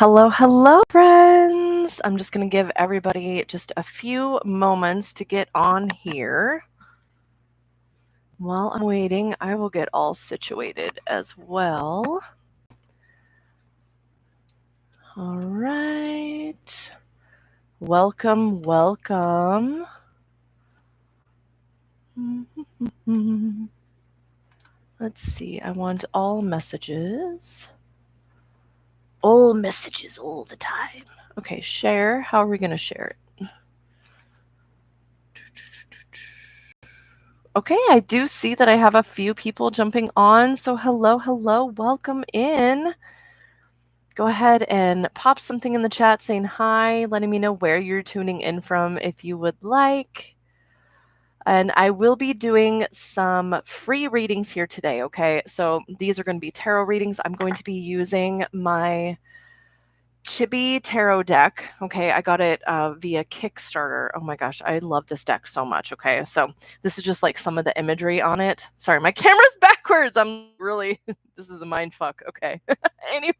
Hello, hello, friends. I'm just going to give everybody just a few moments to get on here. While I'm waiting, I will get all situated as well. All right. Welcome, welcome. Let's see. I want all messages. All messages all the time. Okay, share. How are we going to share it? Okay, I do see that I have a few people jumping on. So hello, hello, welcome in. Go ahead and pop something in the chat saying hi, letting me know where you're tuning in from if you would like. And I will be doing some free readings here today, okay? So these are going to be tarot readings. I'm going to be using my Chibi Tarot deck. Okay, I got it via Kickstarter. Oh my gosh, I love this deck so much. Okay, so this is just like some of the imagery on it. Sorry, my camera's backwards. I'm really, this is a mind fuck. Okay, anyway,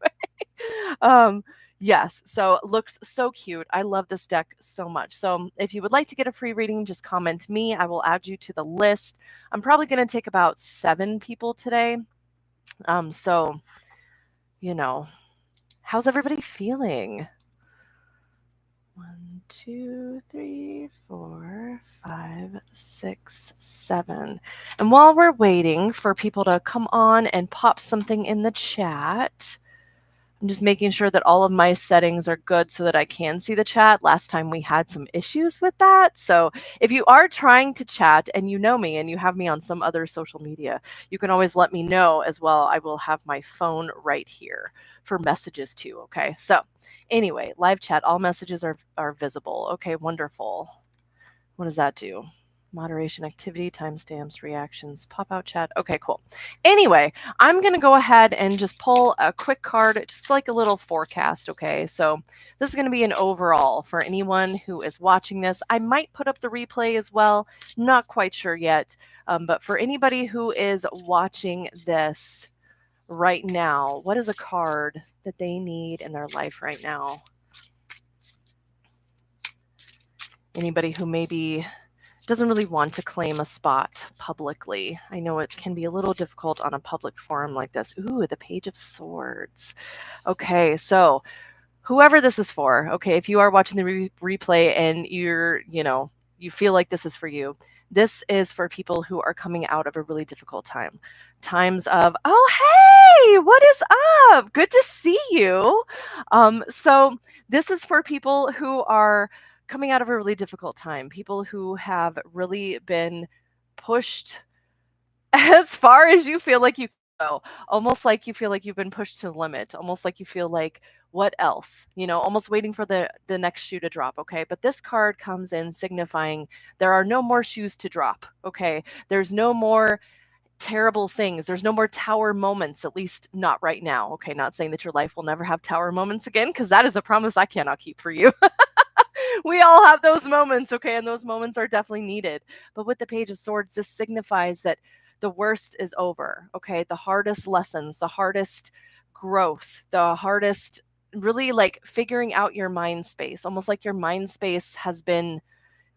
um, yes, so looks so cute. I love this deck so much. So if you would like to get a free reading, just comment me. I will add you to the list. I'm probably going to take about 7 people today. So, you know, how's everybody feeling? 1, 2, 3, 4, 5, 6, 7. And while we're waiting for people to come on and pop something in the chat, I'm just making sure that all of my settings are good so that I can see the chat. Last time we had some issues with that. So if you are trying to chat and you know me and you have me on some other social media, you can always let me know as well. I will have my phone right here for messages too. Okay. So anyway, live chat, all messages are visible. Okay, wonderful. What does that do? Moderation activity, timestamps, reactions, pop-out chat. Okay, cool. Anyway, I'm going to go ahead and just pull a quick card, just like a little forecast, okay? So this is going to be an overall for anyone who is watching this. I might put up the replay as well. Not quite sure yet. But for anybody who is watching this right now, what is a card that they need in their life right now? Anybody who maybe doesn't really want to claim a spot publicly. I know it can be a little difficult on a public forum like this. Ooh, the Page of Swords. Okay, so whoever this is for, okay, if you are watching the replay and you feel like this is for you, this is for people who are coming out of a really difficult time. Times of, oh, hey, what is up? Good to see you. So this is for people who are coming out of a really difficult time, people who have really been pushed as far as you feel like you can go, almost like you feel like you've been pushed to the limit, almost like you feel like, what else? Almost waiting for the next shoe to drop, okay? But this card comes in signifying there are no more shoes to drop, okay? There's no more terrible things. There's no more tower moments, at least not right now, okay? Not saying that your life will never have tower moments again, because that is a promise I cannot keep for you. We all have those moments, okay? And those moments are definitely needed. But with the Page of Swords, this signifies that the worst is over, okay? The hardest lessons, the hardest growth, the hardest really like figuring out your mind space, almost like your mind space has been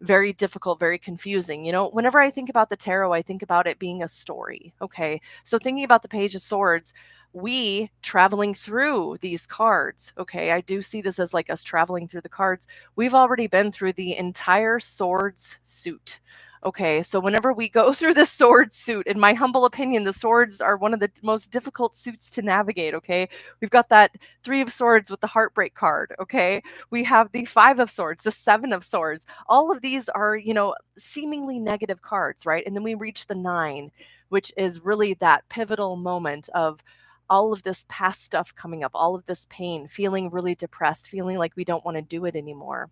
very difficult, very confusing. Whenever I think about the tarot, I think about it being a story. Okay. So thinking about the Page of Swords, we traveling through these cards. Okay. I do see this as like us traveling through the cards. We've already been through the entire swords suit. Okay, so whenever we go through the sword suit, in my humble opinion, the swords are one of the most difficult suits to navigate. Okay, we've got that 3 of Swords with the heartbreak card. Okay, we have the 5 of Swords, the 7 of Swords. All of these are, seemingly negative cards, right? And then we reach the 9, which is really that pivotal moment of all of this past stuff coming up, all of this pain, feeling really depressed, feeling like we don't want to do it anymore.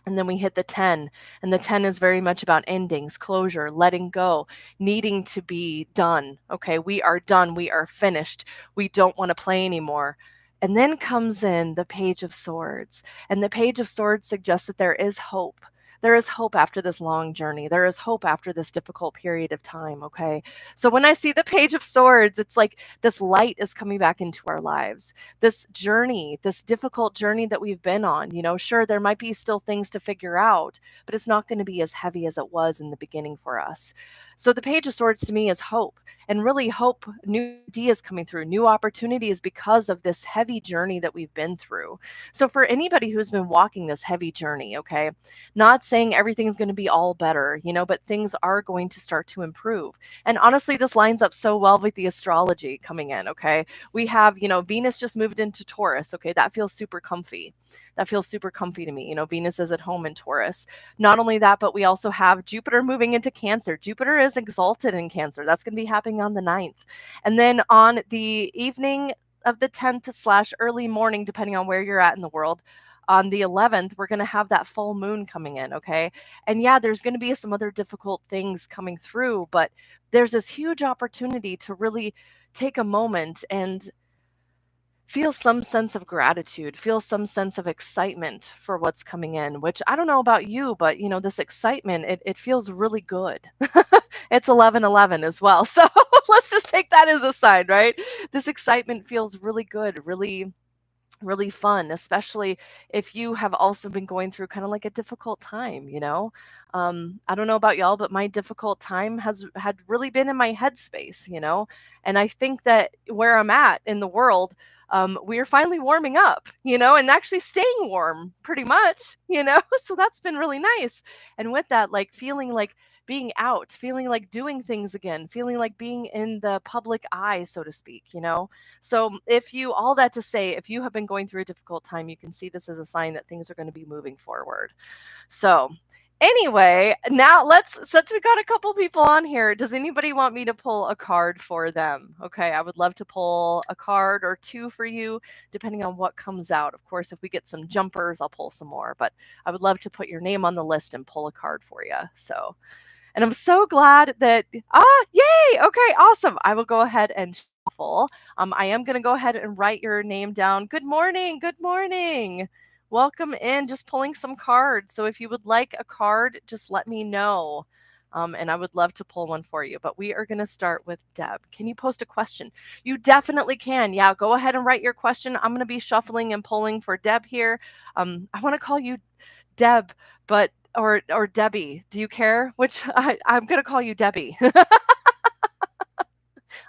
And then we hit the 10, and the 10 is very much about endings, closure, letting go, needing to be done. Okay, we are done. We are finished. We don't want to play anymore. And then comes in the Page of Swords. And the Page of Swords suggests that there is hope. There is hope after this long journey. There is hope after this difficult period of time, okay? So when I see the Page of Swords, it's like this light is coming back into our lives. This journey, this difficult journey that we've been on, sure, there might be still things to figure out, but it's not going to be as heavy as it was in the beginning for us. So the Page of Swords to me is hope, and really hope, new ideas coming through, new opportunities because of this heavy journey that we've been through. So for anybody who's been walking this heavy journey, okay, not saying everything's going to be all better, but things are going to start to improve. And honestly, this lines up so well with the astrology coming in, okay? We have, Venus just moved into Taurus, okay? That feels super comfy. That feels super comfy to me. Venus is at home in Taurus. Not only that, but we also have Jupiter moving into Cancer. Jupiter is exalted in Cancer. That's going to be happening on the 9th. And then on the evening of the 10th / early morning, depending on where you're at in the world, on the 11th, we're going to have that full moon coming in, okay? And yeah, there's going to be some other difficult things coming through, but there's this huge opportunity to really take a moment and feel some sense of gratitude, feel some sense of excitement for what's coming in, which I don't know about you, but this excitement, it feels really good. It's 11/11 as well. So let's just take that as a sign, right? This excitement feels really good, really fun, especially if you have also been going through kind of like a difficult time, I don't know about y'all, but my difficult time had really been in my headspace, and I think that where I'm at in the world, we are finally warming up, and actually staying warm pretty much, so that's been really nice. And with that, like feeling like being out, feeling like doing things again, feeling like being in the public eye, so to speak, So all that to say, if you have been going through a difficult time, you can see this as a sign that things are going to be moving forward. So anyway, now since we got a couple people on here, does anybody want me to pull a card for them? Okay, I would love to pull a card or two for you, depending on what comes out. Of course, if we get some jumpers, I'll pull some more, but I would love to put your name on the list and pull a card for you. So, and I'm so glad that, yay, okay, awesome. I will go ahead and shuffle. I am going to go ahead and write your name down. Good morning, good morning. Welcome in, just pulling some cards. So if you would like a card, just let me know. And I would love to pull one for you. But we are going to start with Deb. Can you post a question? You definitely can. Yeah, go ahead and write your question. I'm going to be shuffling and pulling for Deb here. I want to call you Deb, but or Debbie. Do you care? Which I'm going to call you Debbie.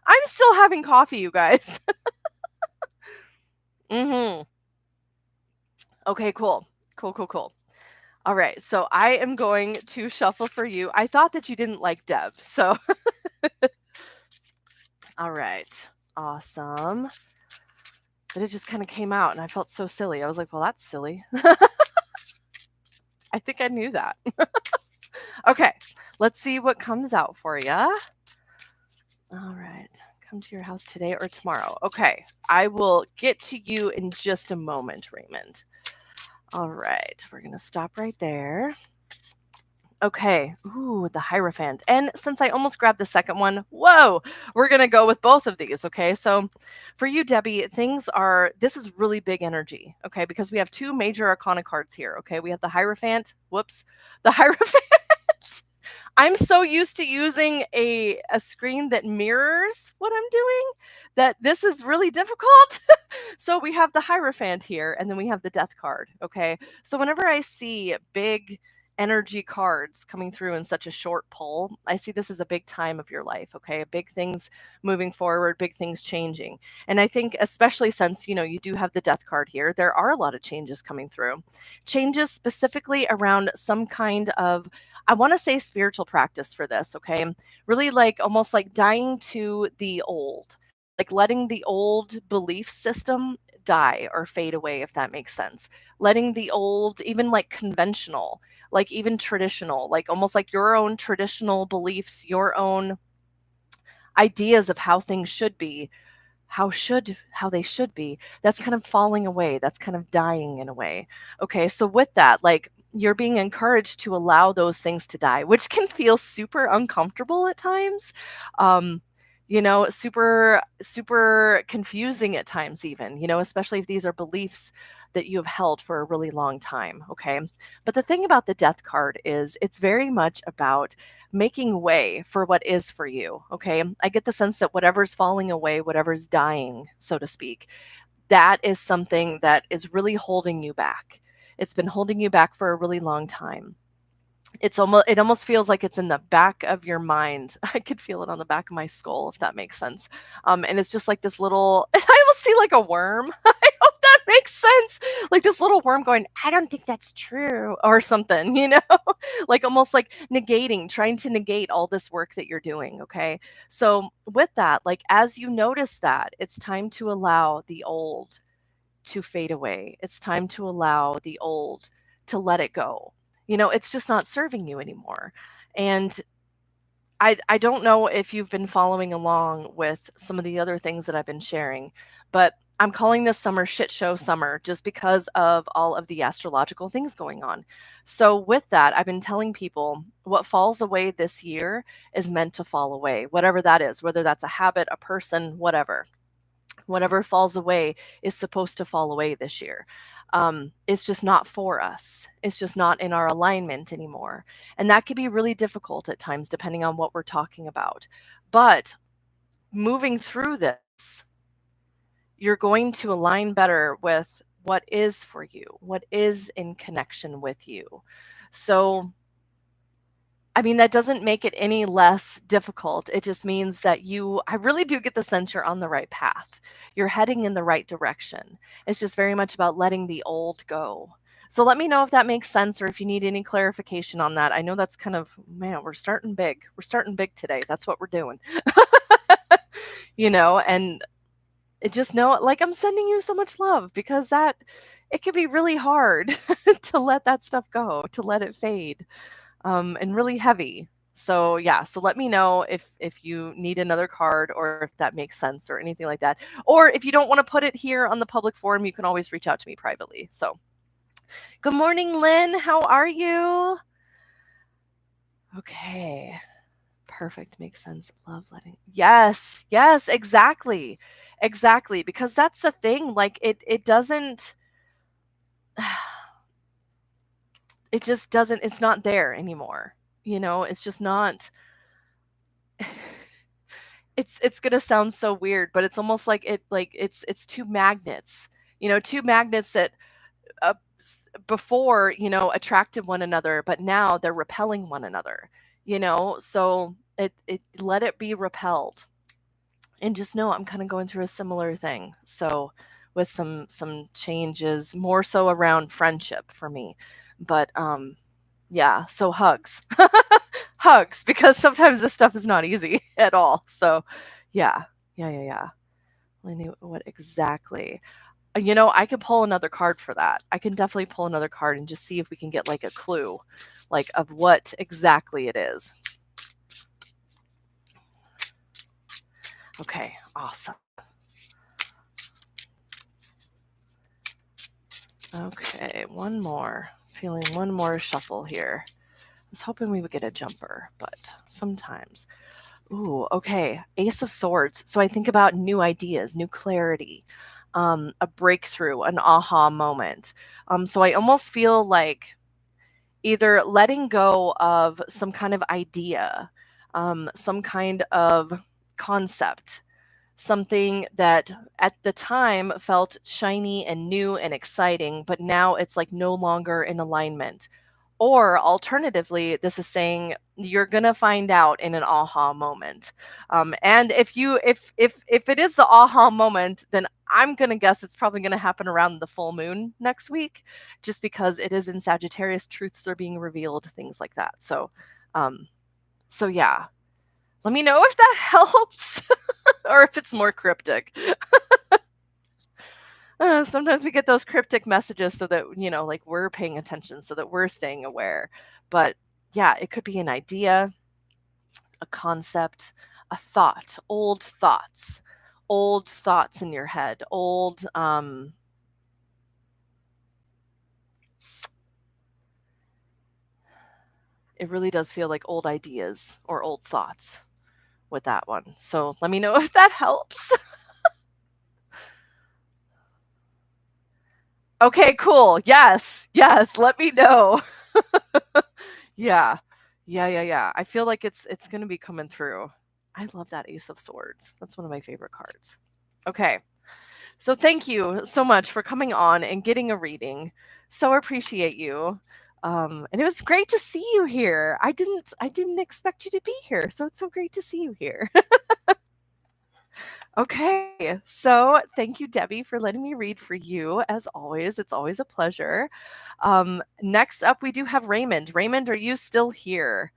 I'm still having coffee, you guys. Okay, cool. Cool. All right, so I am going to shuffle for you. I thought that you didn't like Deb, so. All right, awesome. But it just kind of came out and I felt so silly. I was like, well, that's silly. I think I knew that. Okay, let's see what comes out for you. All right, come to your house today or tomorrow. Okay, I will get to you in just a moment, Raymond. All right, we're going to stop right there. Okay, ooh, the Hierophant. And since I almost grabbed the second one, whoa, we're going to go with both of these, okay? So for you, Debbie, this is really big energy, okay? Because we have two major arcana cards here, okay? We have the Hierophant, the Hierophant. I'm so used to using a screen that mirrors what I'm doing that this is really difficult. So we have the Hierophant here, and then we have the Death card, okay? So whenever I see big energy cards coming through in such a short pull, I see this as a big time of your life, okay? Big things moving forward, big things changing. And I think especially since, you do have the Death card here, there are a lot of changes coming through. Changes specifically around some kind of, I want to say, spiritual practice for this, okay? Really like almost like dying to the old, like letting the old belief system die or fade away, if that makes sense. Letting the old, even like conventional, like even traditional, like almost like your own traditional beliefs, your own ideas of how things should be, how they should be, that's kind of falling away. That's kind of dying in a way. Okay, so with that, like you're being encouraged to allow those things to die, which can feel super uncomfortable at times. super, super confusing at times, even, especially if these are beliefs that you have held for a really long time. Okay. But the thing about the death card is it's very much about making way for what is for you. Okay. I get the sense that whatever's falling away, whatever's dying, so to speak, that is something that is really holding you back. It's been holding you back for a really long time. It almost feels like it's in the back of your mind. I could feel it on the back of my skull, if that makes sense. And it's just like this little I almost see like a worm. I hope that makes sense. Like this little worm going, I don't think that's true, or something, like almost like trying to negate all this work that you're doing. Okay. So with that, like as you notice that, it's time to allow the old to fade away. It's time to allow the old to let it go. It's just not serving you anymore. And I don't know if you've been following along with some of the other things that I've been sharing, but I'm calling this summer shit show summer just because of all of the astrological things going on. So with that, I've been telling people what falls away this year is meant to fall away, whatever that is, whether that's a habit, a person, whatever. Whatever falls away is supposed to fall away this year. It's just not for us. It's just not in our alignment anymore. And that can be really difficult at times, depending on what we're talking about. But moving through this, you're going to align better with what is for you, what is in connection with you. So, I mean, that doesn't make it any less difficult. It just means that I really do get the sense you're on the right path. You're heading in the right direction. It's just very much about letting the old go. So let me know if that makes sense or if you need any clarification on that. I know that's kind of, man, we're starting big. We're starting big today. That's what we're doing. And it just know, like, I'm sending you so much love because it can be really hard to let that stuff go, to let it fade. And really heavy. So yeah, so let me know if you need another card or if that makes sense or anything like that. Or if you don't want to put it here on the public forum, you can always reach out to me privately. So good morning, Lynn. How are you? Okay. Perfect. Makes sense. Love letting. Yes. Yes, exactly. Exactly. Because that's the thing. Like it doesn't it just doesn't, it's not there anymore. It's just not it's gonna sound so weird, but it's almost like it's two magnets, two magnets that before attracted one another, but now they're repelling one another. So it let it be repelled, and just know I'm kind of going through a similar thing. So with some changes, more so around friendship for me, but yeah. So hugs. Hugs, because sometimes this stuff is not easy at all. So, yeah. Yeah, yeah, yeah. I knew what exactly. I could pull another card for that. I can definitely pull another card and just see if we can get like a clue, like of what exactly it is. Okay, awesome. Okay, one more. Feeling one more shuffle here. I was hoping we would get a jumper, but sometimes. Ooh, okay. Ace of Swords. So I think about new ideas, new clarity, a breakthrough, an aha moment. So I almost feel like either letting go of some kind of idea, some kind of concept, something that at the time felt shiny and new and exciting, but now it's like no longer in alignment. Or alternatively, this is saying you're gonna find out in an aha moment. And if it is the aha moment, then I'm gonna guess it's probably gonna happen around the full moon next week, just because it is in Sagittarius, truths are being revealed, things like that. Um, so yeah, let me know if that helps or if it's more cryptic. Sometimes we get those cryptic messages so that, like we're paying attention, so that we're staying aware. But yeah, it could be an idea, a concept, a thought, old thoughts in your head, it really does feel like old ideas or old thoughts. with that one. So let me know if that helps. Okay, cool. Yes. Yes. Let me know. Yeah. Yeah. I feel like it's going to be coming through. I love that Ace of Swords. That's one of my favorite cards. Okay. So thank you so much for coming on and getting a reading. So appreciate you. And it was great to see you here. I didn't expect you to be here. So it's so great to see you here. Okay. So thank you, Debbie, for letting me read for you. As always, it's always a pleasure. Next up, we do have Raymond. Raymond, are you still here?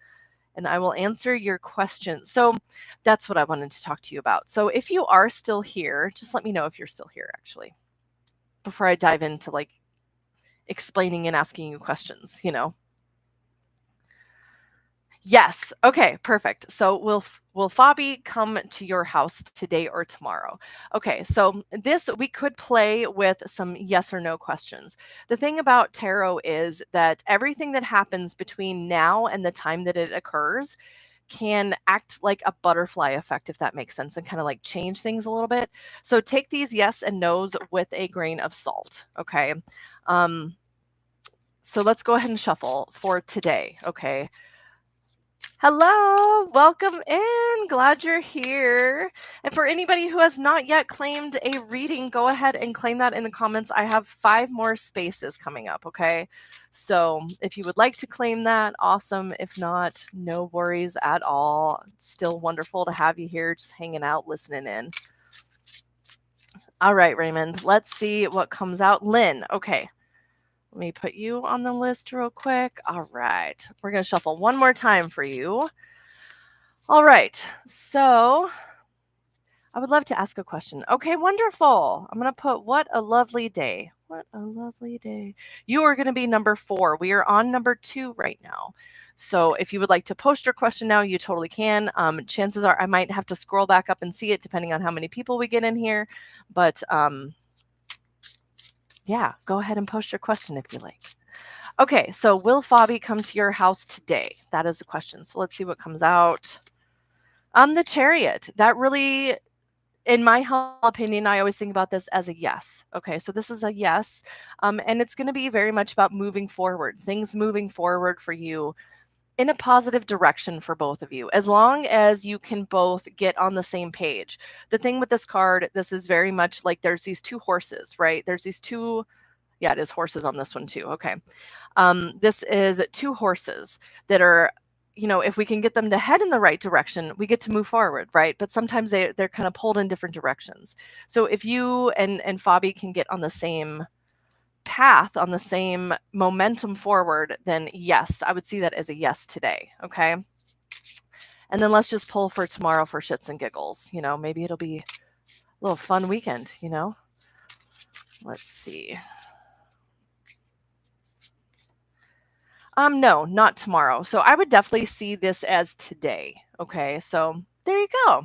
And I will answer your question. So that's what I wanted to talk to you about. So if you are still here, just let me know if you're still here, actually, before I dive into like explaining and asking you questions, you know. Yes. Okay, perfect. So will Fabi come to your house today or tomorrow? Okay, so this we could play with some yes or no questions. The thing about tarot is that everything that happens between now and the time that it occurs can act like a butterfly effect, if that makes sense, and kind of like change things a little bit. So take these yes and no's with a grain of salt. Okay. So let's go ahead and shuffle for today. Okay. Hello, welcome in. Glad you're here. And for anybody who has not yet claimed a reading, go ahead and claim that in the comments. I have 5 more spaces coming up, okay? So if you would like to claim that, awesome. If not, no worries at all. It's still wonderful to have you here, just hanging out, listening in. All right, Raymond, let's see what comes out. Lynn, okay. Let me put you on the list real quick. All right. We're going to shuffle one more time for you. All right. So I would love to ask a question. Okay, wonderful. I'm going to put what a lovely day. What a lovely day. You are going to be number 4. We are on number 2 right now. So if you would like to post your question now, you totally can. Chances are I might have to scroll back up and see it depending on how many people we get in here. But yeah, go ahead and post your question if you like. Okay, so will Fabi come to your house today? That is the question. So let's see what comes out. The Chariot. That really, in my opinion, I always think about this as a yes. Okay, so this is a yes. And it's going to be very much about moving forward, things moving forward for you in a positive direction for both of you, as long as you can both get on the same page. The thing with this card, this is very much like there's these 2 horses, right? There's these 2, yeah, it is horses on this one too. Okay. This is 2 horses that are, you know, if we can get them to head in the right direction, we get to move forward, right? But sometimes they're kind of pulled in different directions. So if you and Fabi can get on the same path, on the same momentum forward, then yes, I would see that as a yes today. Okay. And then let's just pull for tomorrow for shits and giggles. You know, maybe it'll be a little fun weekend, you know? Let's see. No, not tomorrow. So I would definitely see this as today. Okay, so there you go.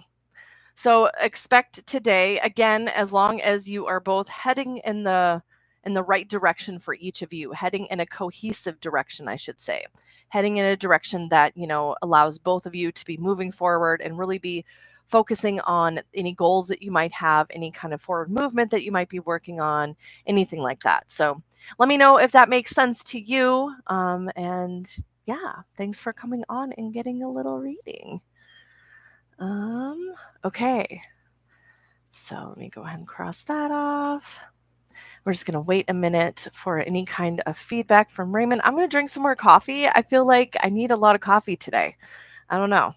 So expect today, again, as long as you are both heading in the right direction for each of you, heading in a cohesive direction, I should say, heading in a direction that, you know, allows both of you to be moving forward and really be focusing on any goals that you might have, any kind of forward movement that you might be working on, anything like that. So let me know if that makes sense to you. And yeah, thanks for coming on and getting a little reading. Okay. So let me go ahead and cross that off. We're just going to wait a minute for any kind of feedback from Raymond. I'm going to drink some more coffee. I feel like I need a lot of coffee today. I don't know.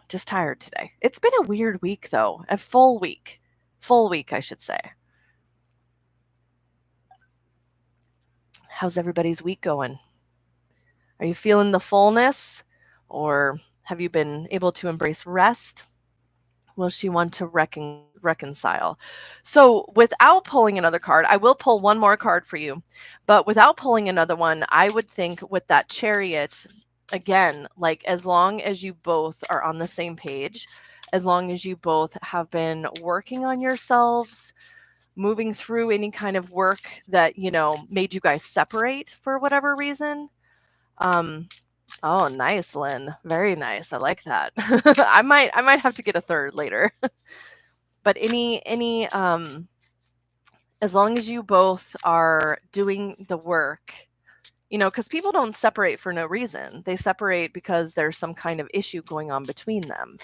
Just tired today. It's been a weird week, though. A full week. Full week, I should say. How's everybody's week going? Are you feeling the fullness? Or have you been able to embrace rest? Will she want to reconcile? So without pulling another card, I will pull one more card for you. But without pulling another one, I would think with that Chariot, again, like as long as you both are on the same page, as long as you both have been working on yourselves, moving through any kind of work that, you know, made you guys separate for whatever reason, Oh, nice, Lynn. Very nice. I like that. I might have to get a third later. But any as long as you both are doing the work, because people don't separate for no reason. They separate because there's some kind of issue going on between them.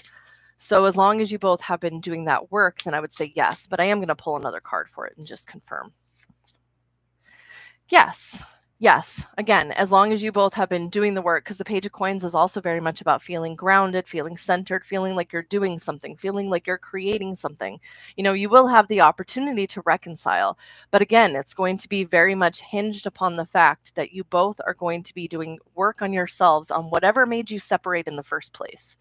So as long as you both have been doing that work, then I would say yes, but I am going to pull another card for it and just confirm. Yes. Yes. Again, as long as you both have been doing the work, because the Page of Coins is also very much about feeling grounded, feeling centered, feeling like you're doing something, feeling like you're creating something. You will have the opportunity to reconcile. But again, it's going to be very much hinged upon the fact that you both are going to be doing work on yourselves on whatever made you separate in the first place.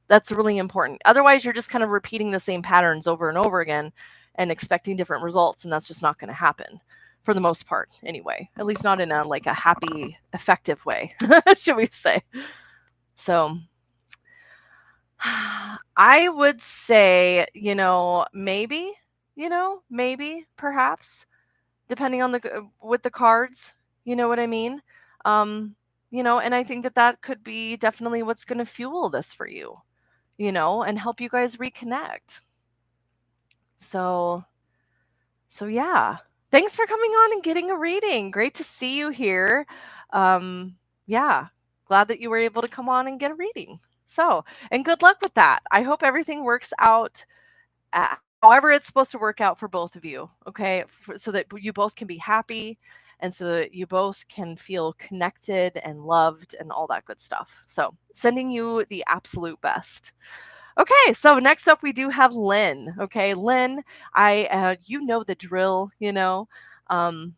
That's really important. Otherwise, you're just kind of repeating the same patterns over and over again and expecting different results, and that's just not going to happen for the most part anyway, at least not in a happy, effective way, should we say. So I would say, maybe, perhaps, depending on with the cards, you know what I mean? And I think that could be definitely what's going to fuel this for you, and help you guys reconnect. So yeah. Thanks for coming on and getting a reading. Great to see you here. Yeah, glad that you were able to come on and get a reading. So, and good luck with that. I hope everything works out however it's supposed to work out for both of you, okay? So that you both can be happy and so that you both can feel connected and loved and all that good stuff. So, sending you the absolute best. Okay, so next up we do have Lynn. Okay, Lynn, you know the drill, Um,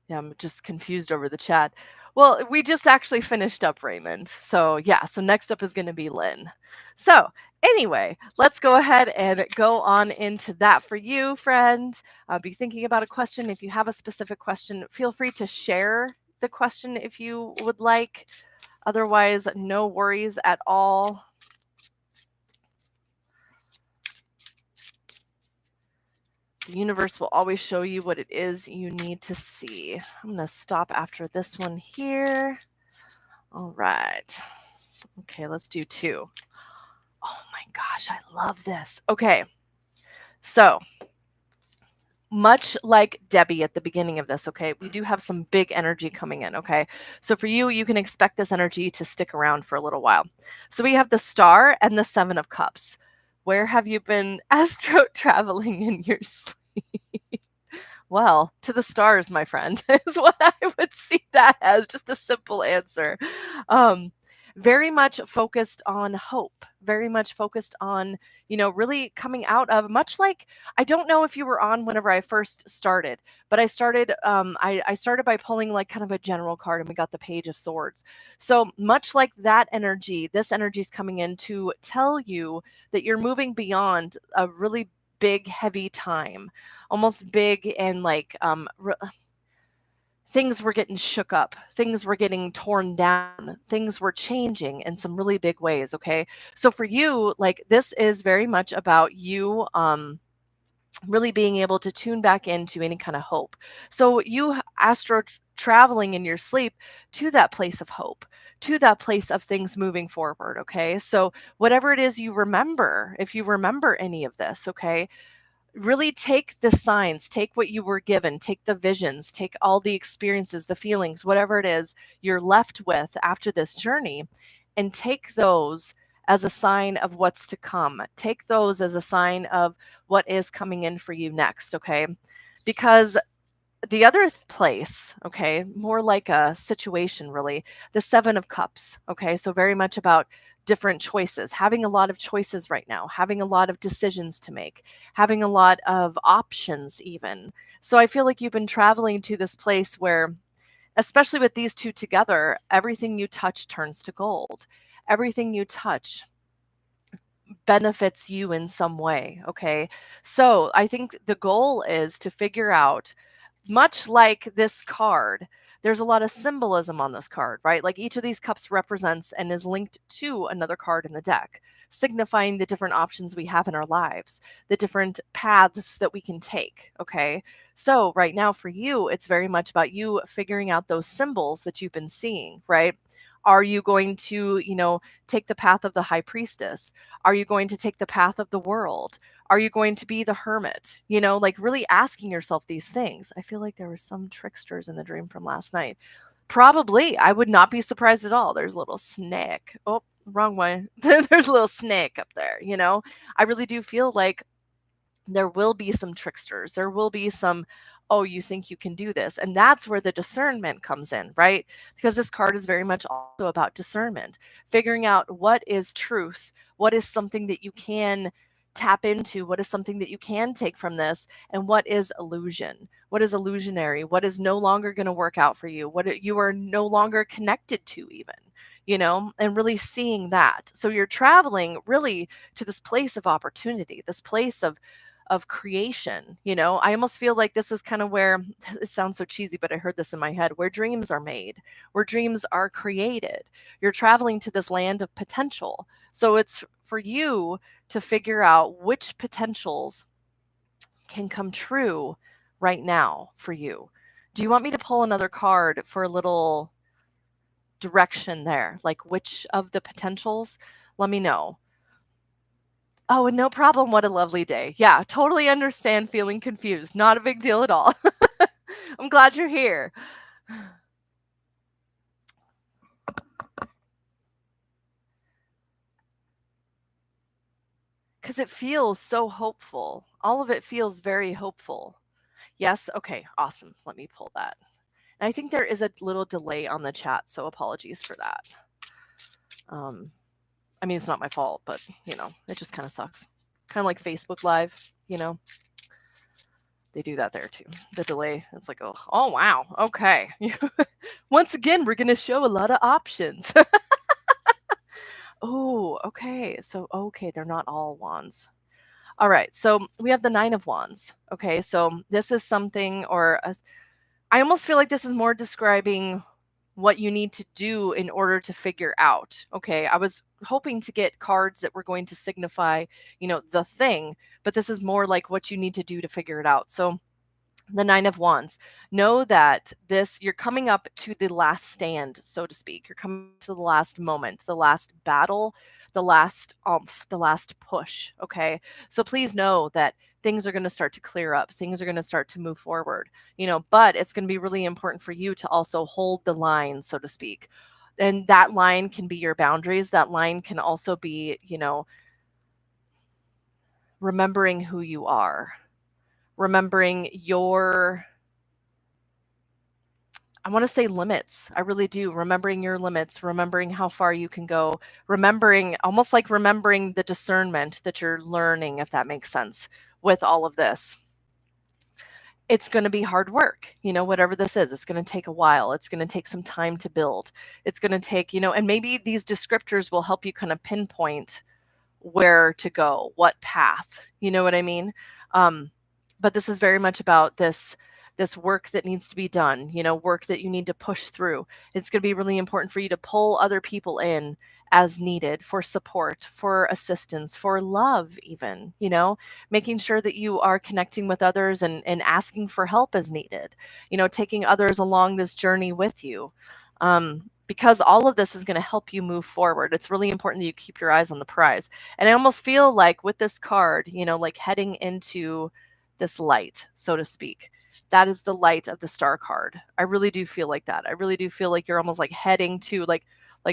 yeah, I'm just confused over the chat. Well, we just actually finished up Raymond. So yeah, so next up is going to be Lynn. So anyway, let's go ahead and go on into that for you, friend. Be thinking about a question. If you have a specific question, feel free to share the question if you would like. Otherwise, no worries at all. The universe will always show you what it is you need to see. I'm going to stop after this one here. All right. Okay, let's do 2. Oh my gosh, I love this. Okay. So, much like Debbie at the beginning of this, okay, we do have some big energy coming in, okay? So for you, you can expect this energy to stick around for a little while. So we have the Star and the 7 of Cups. Where have you been astro traveling in your sleep? Well, to the stars, my friend, is what I would see that as. Just a simple answer. Very much focused on hope, very much focused on, really coming out of, much like, I don't know if you were on whenever I first started, but I started, I started by pulling like kind of a general card and we got the Page of Swords. So much like that energy, this energy is coming in to tell you that you're moving beyond a really big, heavy time, almost big and like, things were getting shook up, things were getting torn down, things were changing in some really big ways. Okay. So for you, like, this is very much about you really being able to tune back into any kind of hope. So you astro traveling in your sleep to that place of hope, to that place of things moving forward. Okay. So whatever it is you remember, if you remember any of this, okay, really take the signs, take what you were given, take the visions, take all the experiences, the feelings, whatever it is you're left with after this journey, and take those as a sign of what's to come. Take those as a sign of what is coming in for you next, okay? Because the other place, okay, more like a situation, really, the 7 of Cups, okay, so very much about different choices, having a lot of choices right now, having a lot of decisions to make, having a lot of options, even. So I feel like you've been traveling to this place where, especially with these two together, everything you touch turns to gold. Everything you touch benefits you in some way, okay? So I think the goal is to figure out, much like this card, There's a lot of symbolism on this card, right? Like each of these cups represents and is linked to another card in the deck, signifying the different options we have in our lives, the different paths that we can take. Okay. So, right now for you, it's very much about you figuring out those symbols that you've been seeing, right? Are you going to, take the path of the high priestess? Are you going to take the path of the world? Are you going to be the hermit? Like really asking yourself these things. I feel like there were some tricksters in the dream from last night. Probably. I would not be surprised at all. There's a little snake. Oh, wrong way. There's a little snake up there, I really do feel like there will be some tricksters. There will be some, oh, you think you can do this. And that's where the discernment comes in, right? Because this card is very much also about discernment, figuring out what is truth, what is something that you can tap into, what is something that you can take from this, and what is illusion, what is illusionary, what is no longer going to work out for you, you are no longer connected to even. And really seeing that. So you're traveling really to this place of opportunity, this place of creation. I almost feel like this is kind of where it sounds so cheesy, but I heard this in my head, where dreams are made, where dreams are created. You're traveling to this land of potential. So it's for you to figure out which potentials can come true right now for you. Do you want me to pull another card for a little direction there? Like which of the potentials? Let me know. Oh, no problem. What a lovely day. Yeah, totally understand feeling confused. Not a big deal at all. I'm glad you're here. Because it feels so hopeful. All of it feels very hopeful. Yes? Okay, awesome. Let me pull that. And I think there is a little delay on the chat, so apologies for that. I mean, it's not my fault, but, it just kind of sucks. Kind of like Facebook Live, They do that there too. The delay. It's like, oh wow. Okay. Once again, we're going to show a lot of options. Oh, okay. So, okay, they're not all wands. All right. So we have the 9 of wands. Okay. So this is something, I almost feel like this is more describing what you need to do in order to figure out. Okay. I was hoping to get cards that were going to signify, the thing, but this is more like what you need to do to figure it out. So the 9 of wands, know that you're coming up to the last stand, so to speak. You're coming to the last moment, the last battle, the last the last push. Okay. So please know that things are going to start to clear up. Things are going to start to move forward, but it's going to be really important for you to also hold the line, so to speak. And that line can be your boundaries. That line can also be, remembering who you are, remembering I want to say limits. I really do. Remembering your limits, remembering how far you can go, almost like remembering the discernment that you're learning, if that makes sense, with all of this. It's going to be hard work, whatever this is. It's going to take a while. It's going to take some time to build. It's going to take, and maybe these descriptors will help you kind of pinpoint where to go, what path, you know what I mean? But this is very much about this work that needs to be done, work that you need to push through. It's going to be really important for you to pull other people in as needed for support, for assistance, for love even, making sure that you are connecting with others and asking for help as needed, taking others along this journey with you. Because all of this is going to help you move forward. It's really important that you keep your eyes on the prize. And I almost feel like with this card, like heading into this light, so to speak. That is the light of the star card. I really do feel like that. I really do feel like you're almost like heading to like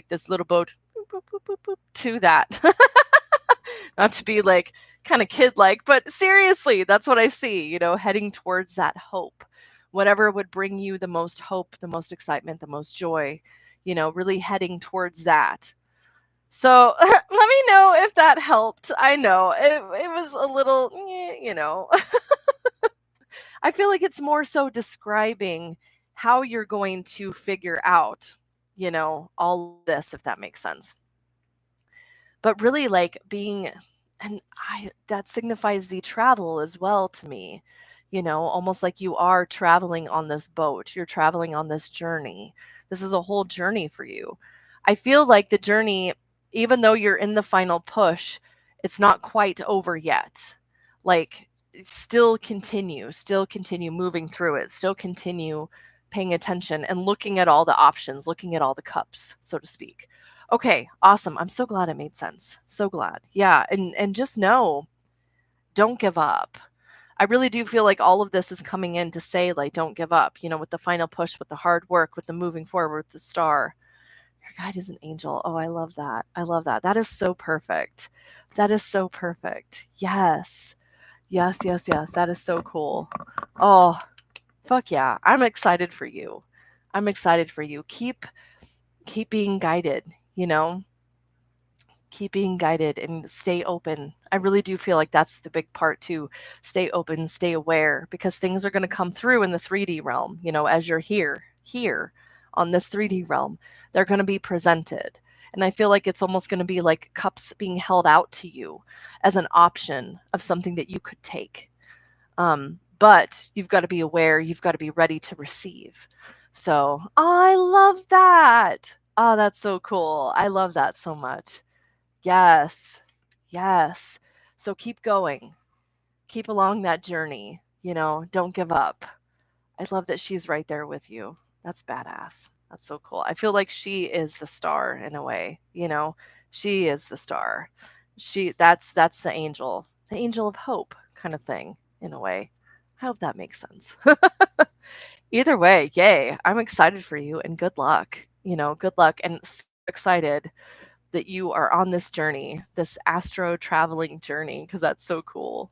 this little boat boop, boop, boop, boop, to that. Not to be like kind of kid-like, but seriously, that's what I see, heading towards that hope. Whatever would bring you the most hope, the most excitement, the most joy, really heading towards that. So let me know if that helped. I know it was a little, I feel like it's more so describing how you're going to figure out, all this, if that makes sense. But really like being, that signifies the travel as well to me, almost like you are traveling on this boat. You're traveling on this journey. This is a whole journey for you. I feel like the journey, even though you're in the final push, it's not quite over yet. Like, still continue moving through it, still continue paying attention and looking at all the options, looking at all the cups, so to speak. Okay, awesome. I'm so glad it made sense. So glad. Yeah, and just know, don't give up. I really do feel like all of this is coming in to say, like, don't give up, with the final push, with the hard work, with the moving forward, with the star. Your guide is an angel. Oh, I love that. I love that. That is so perfect. That is so perfect. Yes. Yes, yes, yes. That is so cool. Oh, fuck yeah. I'm excited for you. I'm excited for you. Keep being guided, keep being guided and stay open. I really do feel like that's the big part too. Stay open, stay aware, because things are going to come through in the 3D realm, as you're here on this 3D realm. They're going to be presented. And I feel like it's almost going to be like cups being held out to you as an option of something that you could take. But you've got to be aware, you've got to be ready to receive. So, I love that. Oh, that's so cool. I love that so much. Yes. Yes. So keep going. Keep along that journey. Don't give up. I love that she's right there with you. That's badass. That's so cool. I feel like she is the star in a way, She is the star. That's the angel of hope kind of thing in a way. I hope that makes sense. Either way, yay. I'm excited for you and good luck. Good luck and so excited that you are on this journey, this astro traveling journey, because that's so cool.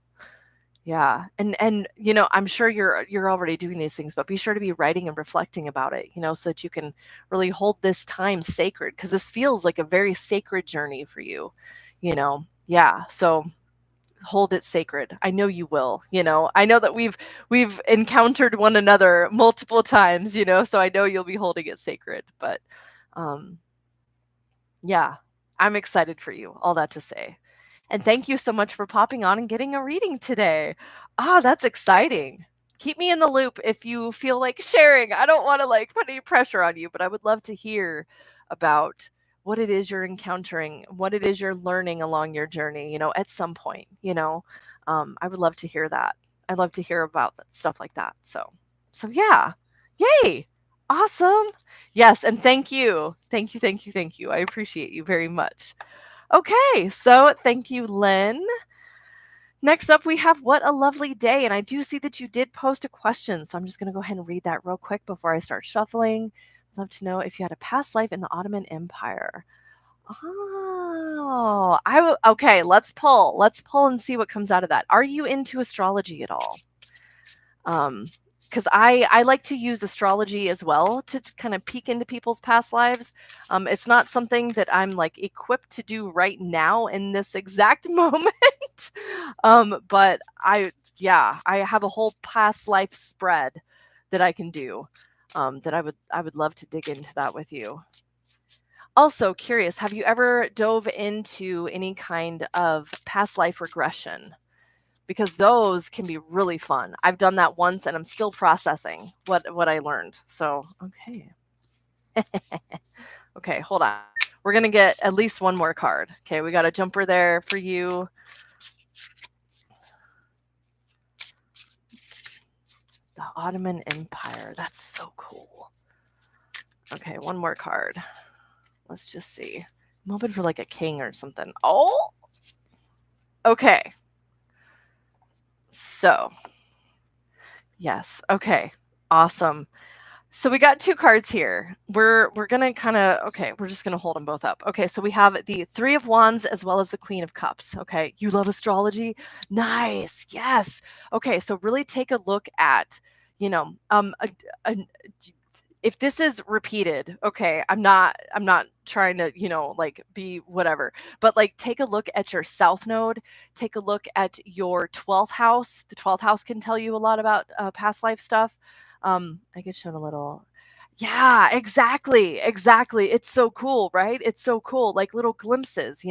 Yeah. And I'm sure you're already doing these things, but be sure to be writing and reflecting about it, so that you can really hold this time sacred, because this feels like a very sacred journey for you, Yeah. So hold it sacred. I know you will, I know that we've encountered one another multiple times, so I know you'll be holding it sacred. But yeah, I'm excited for you. All that to say. And thank you so much for popping on and getting a reading today. That's exciting. Keep me in the loop if you feel like sharing. I don't want to put any pressure on you, but I would love to hear about what it is you're encountering, what it is you're learning along your journey, at some point, I would love to hear that. I'd love to hear about stuff like that. So yeah. Yay. Awesome. Yes, and thank you. Thank you, thank you, thank you. I appreciate you very much. Okay, so thank you, Lynn. Next up, we have What a Lovely Day. And I do see that you did post a question, so I'm just going to go ahead and read that real quick before I start shuffling. I'd love to know if you had a past life in the Ottoman Empire. Oh, okay, let's pull. Let's pull and see what comes out of that. Are you into astrology at all? Because I like to use astrology as well to kind of peek into people's past lives. It's not something that I'm equipped to do right now in this exact moment. But I have a whole past life spread that I can do. That I would love to dig into that with you. Also curious, have you ever dove into any kind of past life regression? Because those can be really fun. I've done that once and I'm still processing what I learned. So, okay. Okay, hold on. We're going to get at least one more card. Okay, we got a jumper there for you. The Ottoman Empire. That's so cool. Okay, one more card. Let's just see. I'm hoping for a king or something. Oh! Okay. So, yes. Okay. Awesome. So we got two cards here. We're gonna we're just gonna hold them both up. Okay, so we have the Three of Wands as well as the Queen of Cups. Okay, you love astrology? Nice, yes. Okay, so really take a look at, if this is repeated, okay, I'm not trying to, be whatever, but take a look at your South Node, take a look at your 12th house. The 12th house can tell you a lot about past life stuff. I get shown a little. Yeah, exactly. It's so cool, right? It's so cool. Little glimpses,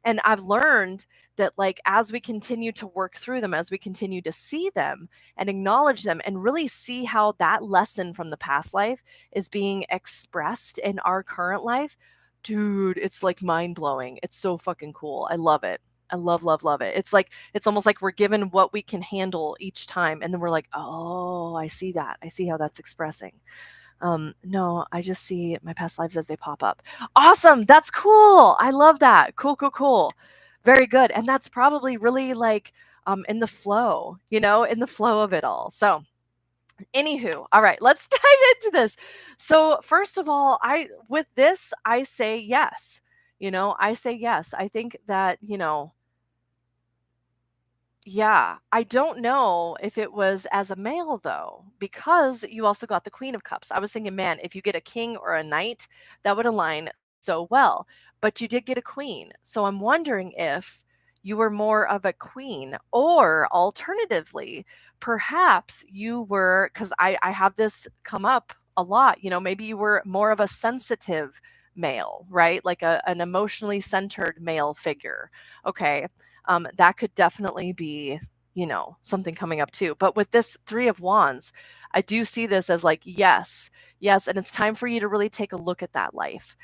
And I've learned that, like, as we continue to work through them, as we continue to see them and acknowledge them and really see how that lesson from the past life is being expressed in our current life, dude, it's like mind blowing. It's so fucking cool. I love it. I love, love, love it. It's like, it's almost like we're given what we can handle each time. And then we're like, oh, I see that. I see how that's expressing. No, I just see my past lives as they pop up. Awesome. That's cool. I love that. Cool, cool, cool. Very good. And that's probably really like in the flow, in the flow of it all. So, anywho, all right, let's dive into this. So, first of all, with this, I say yes. I say yes. I think that, yeah, I don't know if it was as a male though, because you also got the Queen of Cups. I was thinking, man, if you get a king or a knight, that would align so well. But you did get a queen. So I'm wondering if you were more of a queen, or alternatively, perhaps you were, because I have this come up a lot, maybe you were more of a sensitive male, right? Like an emotionally centered male figure. Okay, that could definitely be, something coming up too. But with this Three of Wands, I do see this as like, yes, yes. And it's time for you to really take a look at that life.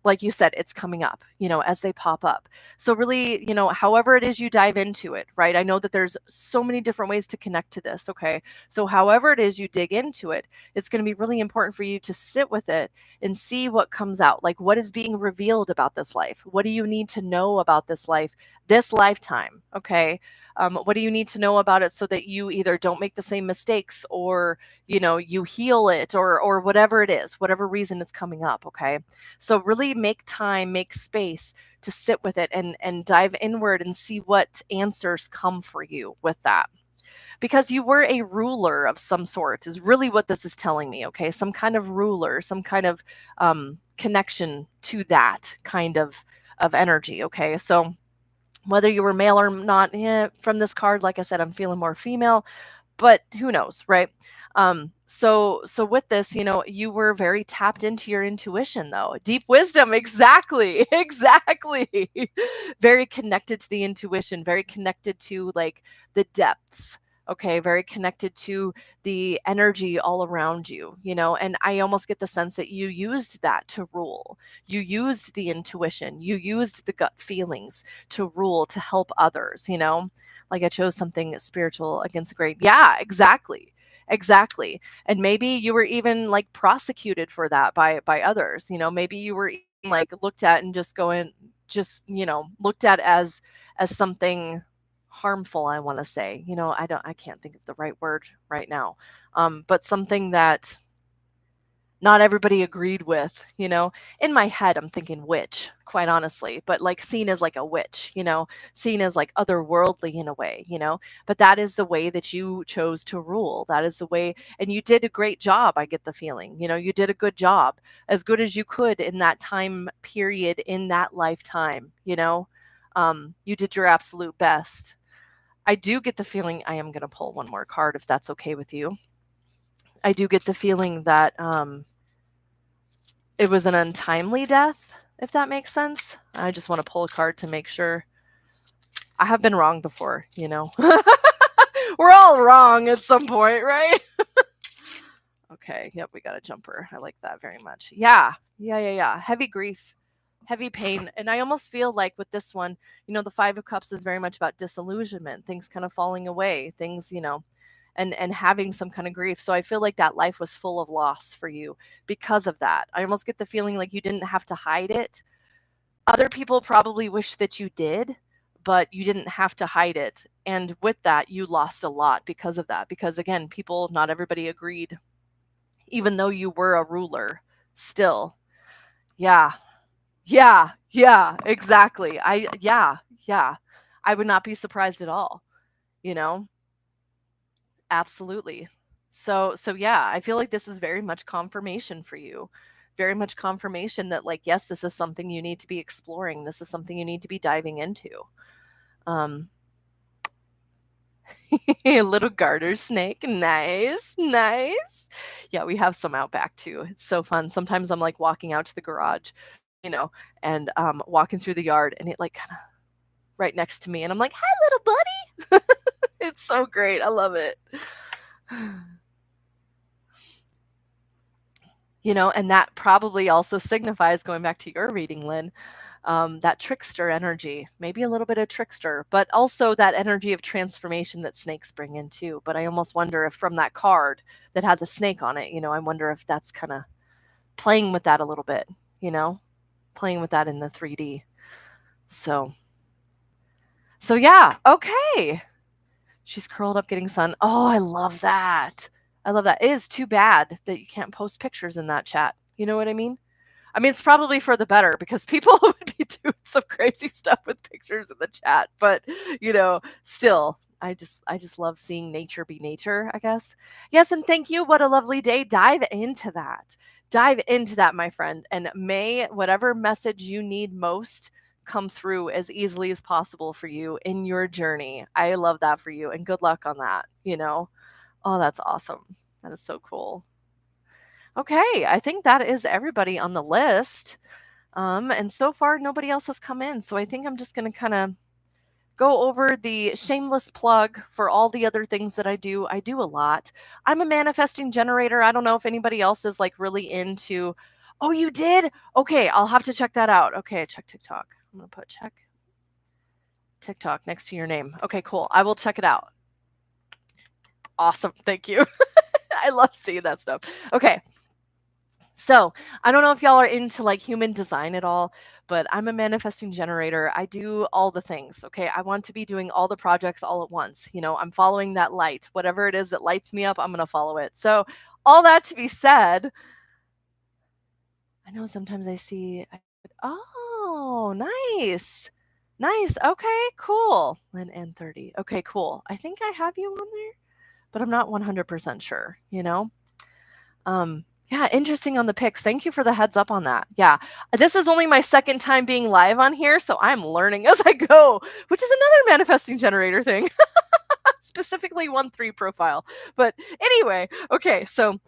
Like you said, it's coming up, as they pop up. So really, however it is you dive into it, right? I know that there's so many different ways to connect to this. Okay. So however it is you dig into it, it's going to be really important for you to sit with it and see what comes out. Like, what is being revealed about this life? What do you need to know about this life, this lifetime? Okay. What do you need to know about it so that you either don't make the same mistakes, or you heal it, or whatever it is, whatever reason it's coming up. Okay, so really make time, make space to sit with it and dive inward and see what answers come for you with that, because you were a ruler of some sort is really what this is telling me. Okay, some kind of ruler, some kind of connection to that kind of energy. Okay, so whether you were male or not, from this card, like I said, I'm feeling more female, but who knows, right? So with this, you were very tapped into your intuition, though. Deep wisdom, exactly, exactly. Very connected to the intuition, very connected to like the depths. Okay, very connected to the energy all around you, and I almost get the sense that you used that to rule. You used the intuition, you used the gut feelings to rule, to help others, like I chose something spiritual against the great. Yeah, exactly. Exactly. And maybe you were even like prosecuted for that by others. Maybe you were even, like, looked at and looked at as something harmful, I want to say. I can't think of the right word right now. But something that not everybody agreed with. In my head, I'm thinking witch, quite honestly, but like seen as like a witch, seen as like otherworldly in a way, but that is the way that you chose to rule. That is the way. And you did a great job. I get the feeling, you did a good job, as good as you could in that time period, in that lifetime. You did your absolute best. I do get the feeling, I am going to pull one more card if that's okay with you. I do get the feeling that, it was an untimely death, if that makes sense. I just want to pull a card to make sure. I have been wrong before, We're all wrong at some point, right? Okay, yep, we got a jumper. I like that very much. Yeah. Heavy grief, heavy pain. And I almost feel like with this one, the Five of Cups is very much about disillusionment, things kind of falling away, things, and having some kind of grief. So I feel like that life was full of loss for you because of that. I almost get the feeling like you didn't have to hide it. Other people probably wish that you did, but you didn't have to hide it. And with that, you lost a lot because of that. Because again, not everybody agreed, even though you were a ruler still. Yeah. Yeah, exactly. Yeah. I would not be surprised at all, you know? Absolutely. So yeah, I feel like this is very much confirmation for you. Very much confirmation that, like, yes, this is something you need to be exploring. This is something you need to be diving into. Um a little garter snake. Nice. Nice. Yeah, we have some out back too. It's so fun. Sometimes I'm like walking out to the garage, and walking through the yard, and it like kind of right next to me, and I'm like, "Hi, little buddy." It's so great. I love it. And that probably also signifies, going back to your reading, Lynn, that trickster energy, maybe a little bit of trickster, but also that energy of transformation that snakes bring in too. But I almost wonder if from that card that had the snake on it, I wonder if that's kind of playing with that a little bit, playing with that in the 3D. So yeah, okay. She's curled up getting sun. Oh, I love that. I love that. It is too bad that you can't post pictures in that chat. You know what I mean? I mean, it's probably for the better because people would be doing some crazy stuff with pictures in the chat. But, still, I just love seeing nature be nature, I guess. Yes, and thank you. What a lovely day. Dive into that. Dive into that, my friend. And may whatever message you need most come through as easily as possible for you in your journey. I love that for you, and good luck on that. Oh, that's awesome. That is so cool. Okay, I think that is everybody on the list. And so far, nobody else has come in. So I think I'm just going to kind of go over the shameless plug for all the other things that I do. I do a lot. I'm a manifesting generator. I don't know if anybody else is like really into, oh, you did? Okay, I'll have to check that out. Okay, check TikTok. I'm going to put check TikTok next to your name. Okay, cool. I will check it out. Awesome. Thank you. I love seeing that stuff. Okay. So I don't know if y'all are into like human design at all, but I'm a manifesting generator. I do all the things. Okay. I want to be doing all the projects all at once. I'm following that light. Whatever it is that lights me up, I'm going to follow it. So, all that to be said, I know sometimes I see, oh, nice. Nice. Okay, cool. Lynn N30. Okay, cool. I think I have you on there, but I'm not 100% sure, Yeah, interesting on the pics. Thank you for the heads up on that. Yeah, this is only my second time being live on here, so I'm learning as I go, which is another manifesting generator thing, specifically 1-3 profile. But anyway, okay, so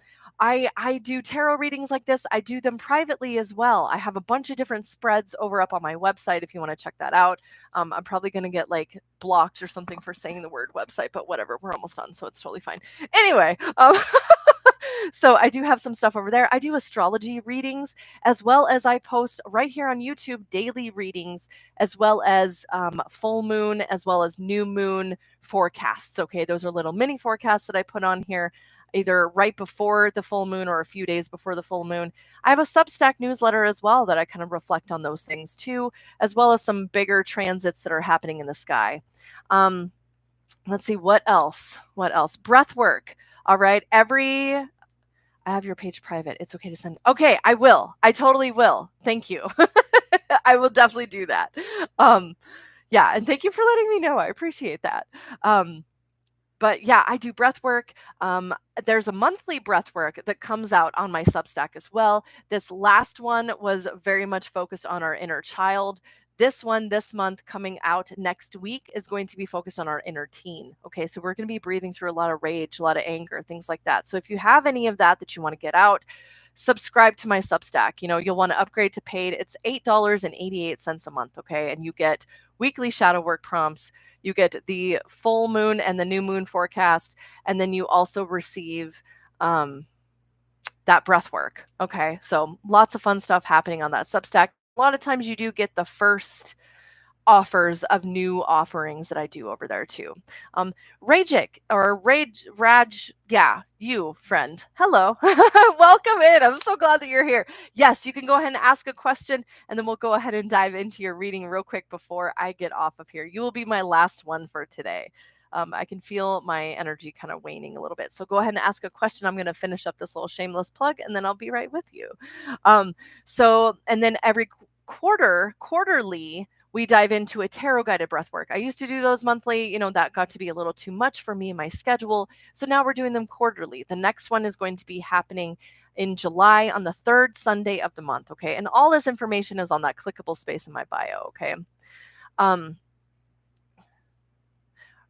I do tarot readings like this. I do them privately as well. I have a bunch of different spreads over up on my website if you want to check that out. I'm probably going to get like blocked or something for saying the word website, but whatever. We're almost done, so it's totally fine. Anyway, so I do have some stuff over there. I do astrology readings, as well as I post right here on YouTube daily readings, as well as full moon, as well as new moon forecasts. Okay, those are little mini forecasts that I put on here either right before the full moon or a few days before the full moon. I have a Substack newsletter as well that I kind of reflect on those things too, as well as some bigger transits that are happening in the sky. Let's see, what else? Breath work. All right. I have your page private. It's okay to send. Okay, I will. I totally will. Thank you. I will definitely do that. Yeah, and thank you for letting me know. I appreciate that. But yeah, I do breath work. There's a monthly breath work that comes out on my Substack as well. This last one was very much focused on our inner child. This one this month coming out next week is going to be focused on our inner teen. Okay, so we're going to be breathing through a lot of rage, a lot of anger, things like that. So if you have any of that you want to get out, subscribe to my Substack. You'll want to upgrade to paid. It's $8.88 a month. Okay, and you get weekly shadow work prompts. You get the full moon and the new moon forecast, and then you also receive that breath work. Okay, so lots of fun stuff happening on that Substack. A lot of times you do get the first offers of new offerings that I do over there too. Rajik or Raj, yeah, you friend. Hello. Welcome in. I'm so glad that you're here. Yes, you can go ahead and ask a question, and then we'll go ahead and dive into your reading real quick before I get off of here. You will be my last one for today. I can feel my energy kind of waning a little bit. So go ahead and ask a question. I'm going to finish up this little shameless plug, and then I'll be right with you. And then every quarterly, we dive into a tarot guided breath work. I used to do those monthly, that got to be a little too much for me and my schedule. So now we're doing them quarterly. The next one is going to be happening in July on the 3rd Sunday of the month. Okay. And all this information is on that clickable space in my bio. Okay.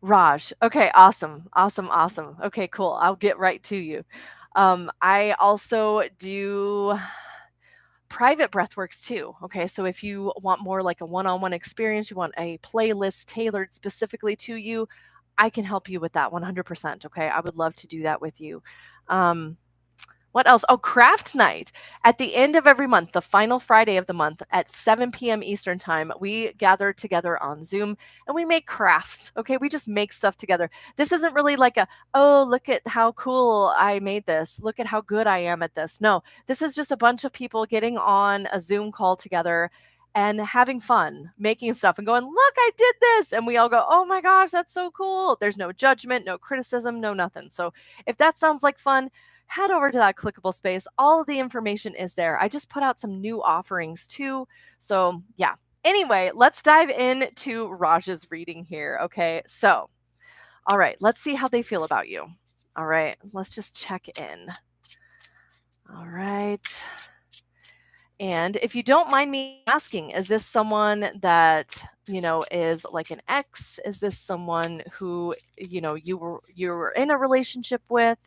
Raj. Okay. Awesome. Okay, cool. I'll get right to you. I also do private breath works too. Okay. So if you want more like a one-on-one experience, you want a playlist tailored specifically to you, I can help you with that 100%. Okay. I would love to do that with you. Um, what else? Oh, craft night. At the end of every month, the final Friday of the month at 7 p.m. Eastern time, we gather together on Zoom and we make crafts. Okay. We just make stuff together. This isn't really like a, oh, look at how cool I made this. Look at how good I am at this. No, this is just a bunch of people getting on a Zoom call together and having fun making stuff and going, look, I did this. And we all go, oh my gosh, that's so cool. There's no judgment, no criticism, no nothing. So if that sounds like fun, head over to that clickable space. All of the information is there. I just put out some new offerings too. So yeah. Anyway, let's dive into Raj's reading here. Okay. So, all right, let's see how they feel about you. All right. Let's just check in. All right. And if you don't mind me asking, is this someone that, is like an ex? Is this someone who, you were in a relationship with,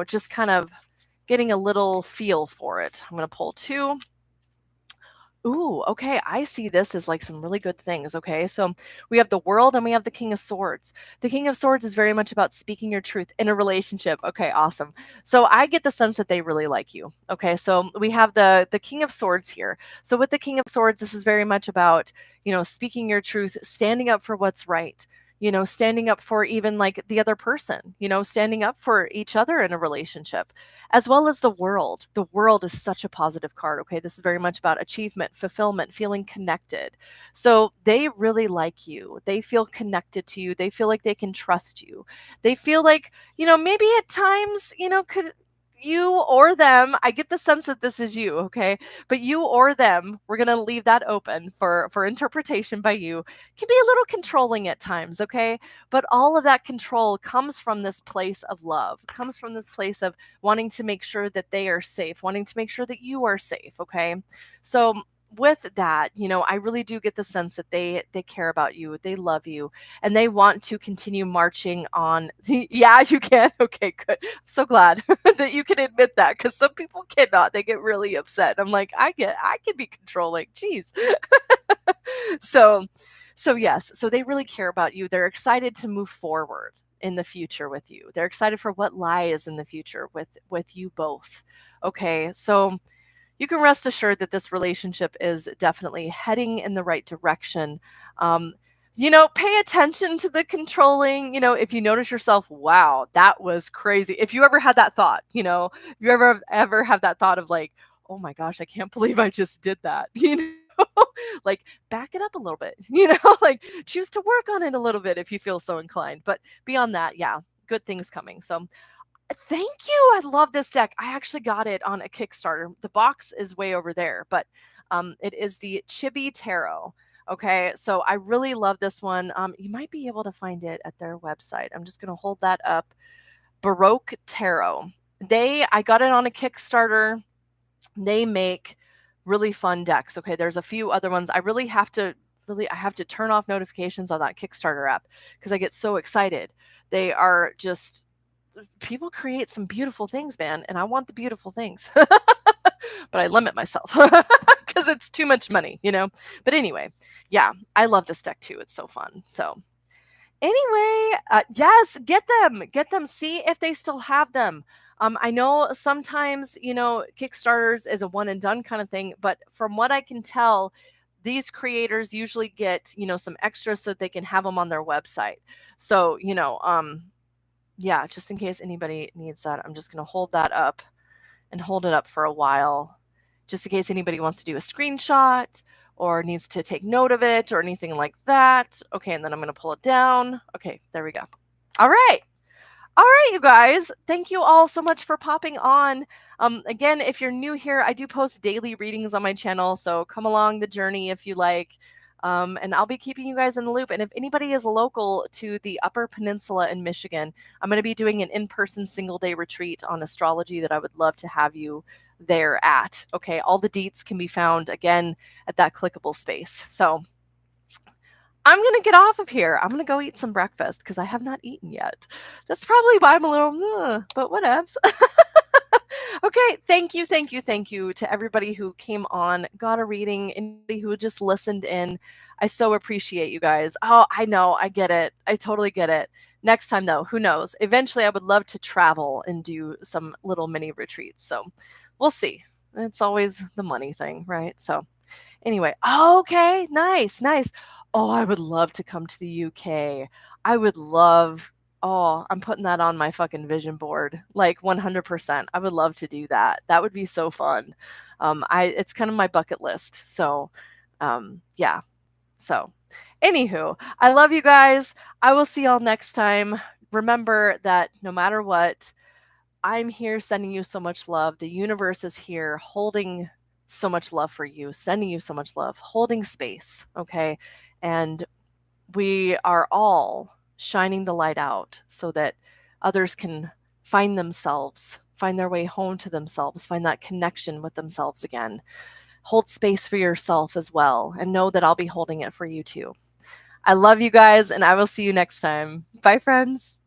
just kind of getting a little feel for it? I'm going to pull 2. Ooh, okay. I see this as like some really good things. Okay. So we have the World and we have the King of Swords. The King of Swords is very much about speaking your truth in a relationship. Okay, awesome. So I get the sense that they really like you. Okay. So we have the King of Swords here. So with the King of Swords, this is very much about, speaking your truth, standing up for what's right. Standing up for even like the other person, standing up for each other in a relationship, as well as the world. The world is such a positive card. Okay. This is very much about achievement, fulfillment, feeling connected. So they really like you. They feel connected to you. They feel like they can trust you. They feel like, maybe at times, could you or them, I get the sense that this is you, okay? But you or them, we're going to leave that open for interpretation by you, can be a little controlling at times, okay? But all of that control comes from this place of love, comes from this place of wanting to make sure that they are safe, wanting to make sure that you are safe, okay? So with that, I really do get the sense that they care about you, they love you, and they want to continue marching on. Yeah, you can. Okay, good. I'm so glad that you can admit that, because some people cannot. They get really upset. I'm like, I can be controlling. Jeez. So yes, so they really care about you. They're excited to move forward in the future with you. They're excited for what lies in the future with you both. Okay, so you can rest assured that this relationship is definitely heading in the right direction. Pay attention to the controlling, if you notice yourself, wow, that was crazy. If you ever had that thought, if you ever have that thought of like, oh my gosh, I can't believe I just did that, like back it up a little bit, like choose to work on it a little bit if you feel so inclined. But beyond that, yeah, good things coming. So thank you. I love this deck. I actually got it on a Kickstarter. The box is way over there, but it is the Chibi Tarot. Okay, so I really love this one. You might be able to find it at their website. I'm just going to hold that up. Baroque Tarot. I got it on a Kickstarter. They make really fun decks. Okay, there's a few other ones. I have to turn off notifications on that Kickstarter app because I get so excited. They are just, people create some beautiful things, man, and I want the beautiful things. But I limit myself because it's too much money, But anyway, yeah, I love this deck too. It's so fun. So anyway, yes, get them. See if they still have them. I know sometimes, Kickstarters is a one and done kind of thing, but from what I can tell, these creators usually get, some extras so that they can have them on their website. So, yeah, just in case anybody needs that, I'm just going to hold that up and hold it up for a while, just in case anybody wants to do a screenshot or needs to take note of it or anything like that. Okay, and then I'm going to pull it down. Okay, there we go. All right, you guys. Thank you all so much for popping on. Again, if you're new here, I do post daily readings on my channel, so come along the journey if you like. And I'll be keeping you guys in the loop. And if anybody is local to the Upper Peninsula in Michigan, I'm going to be doing an in-person single-day retreat on astrology that I would love to have you there at. Okay, all the deets can be found, again, at that clickable space. So I'm going to get off of here. I'm going to go eat some breakfast because I have not eaten yet. That's probably why I'm a little, but whatevs. Okay, thank you to everybody who came on, got a reading, anybody who just listened in. I so appreciate you guys. Oh, I know, I get it. I totally get it. Next time, though, who knows? Eventually, I would love to travel and do some little mini retreats. So we'll see. It's always the money thing, right? So anyway, okay, nice, nice. Oh, I would love to come to the UK. I would love, oh, I'm putting that on my fucking vision board. Like 100%. I would love to do that. That would be so fun. It's kind of my bucket list. So, yeah. So, anywho, I love you guys. I will see y'all next time. Remember that no matter what, I'm here sending you so much love. The universe is here holding so much love for you, sending you so much love, holding space. Okay. And we are all shining the light out so that others can find themselves, find their way home to themselves, find that connection with themselves again. Hold space for yourself as well, and know that I'll be holding it for you too. I love you guys, and I will see you next time. Bye, friends.